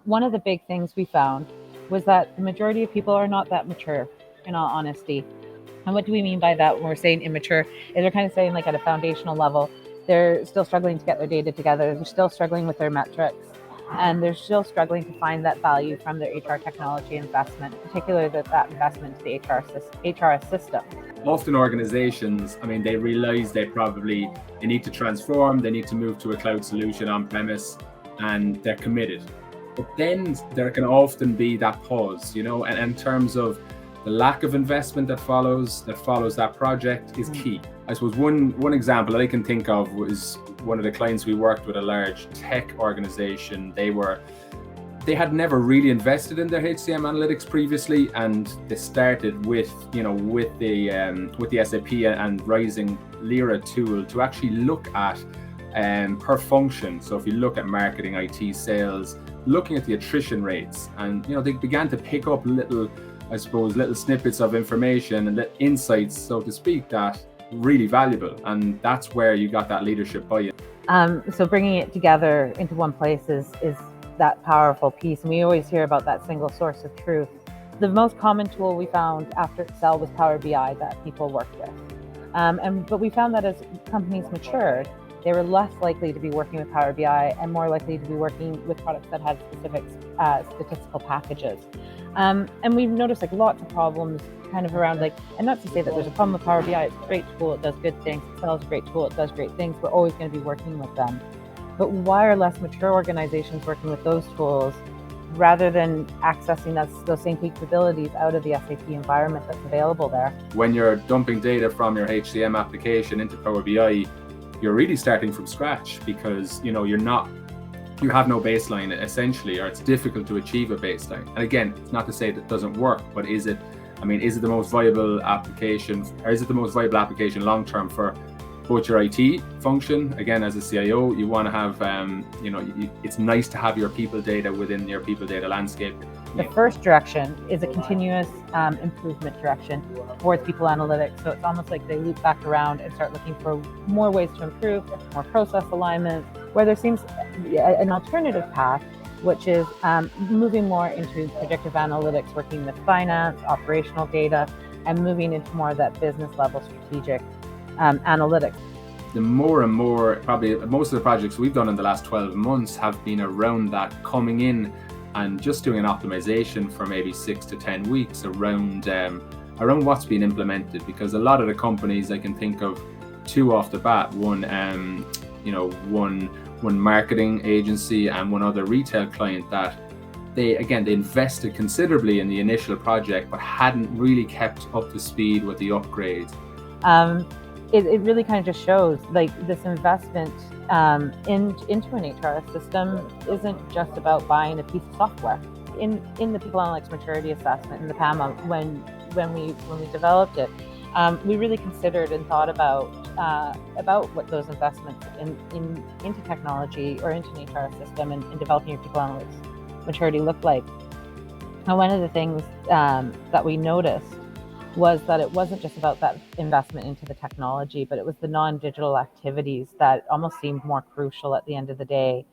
one of the big things we found was that the majority of people are not that mature, in all honesty. And what do we mean by that when we're saying immature? Is they're kind of saying, like, at a foundational level, they're still struggling to get their data together. They're still struggling with their metrics. And they're still struggling to find that value from their HR technology investment, particularly that investment to the HR system. Often organizations, they realize they need to transform, they need to move to a cloud solution on premise, and they're committed. But then there can often be that pause, and in terms of the lack of investment that follows that project is key. I suppose one example that I can think of was one of the clients we worked with, a large tech organization. They had never really invested in their HCM analytics previously, and they started with the SAP and Rizing Lyra tool to actually look at per function. So if you look at marketing, IT, sales, looking at the attrition rates, and they began to pick up little snippets of information and insights, so to speak, that really valuable. And that's where you got that leadership buy-in. So bringing it together into one place is that powerful piece. And we always hear about that single source of truth. The most common tool we found after Excel was Power BI that people worked with. But we found that as companies matured, they were less likely to be working with Power BI and more likely to be working with products that had specific statistical packages. And we've noticed lots of problems kind of around and not to say that there's a problem with Power BI, it's a great tool, it does good things. Excel is a great tool, it does great things. We're always going to be working with them. But why are less mature organizations working with those tools rather than accessing those same capabilities out of the SAP environment that's available there? When you're dumping data from your HCM application into Power BI, you're really starting from scratch, because you have no baseline essentially, or it's difficult to achieve a baseline. And again, it's not to say that it doesn't work, but is it the most viable application, or is it the most viable application long term for both your IT function? Again, as a CIO, you want to have, it's nice to have your people data within your people data landscape. The first direction is a continuous improvement direction towards people analytics. So it's almost like they loop back around and start looking for more ways to improve, more process alignment, where there seems an alternative path, which is moving more into predictive analytics, working with finance, operational data, and moving into more of that business level strategic analytics. The more and more, probably most of the projects we've done in the last 12 months have been around that, coming in and just doing an optimization for maybe 6 to 10 weeks around what's been implemented. Because a lot of the companies, I can think of two off the bat, one marketing agency and one other retail client, that they invested considerably in the initial project but hadn't really kept up to speed with the upgrades. It really kind of just shows this investment into an HR system isn't just about buying a piece of software. In the People Analytics Maturity Assessment, in the PAMA, when we developed it, we really considered and thought about what those investments into technology or into an HR system and developing your People Analytics maturity look like. And one of the things that we noticed was that it wasn't just about that investment into the technology, but it was the non-digital activities that almost seemed more crucial at the end of the day.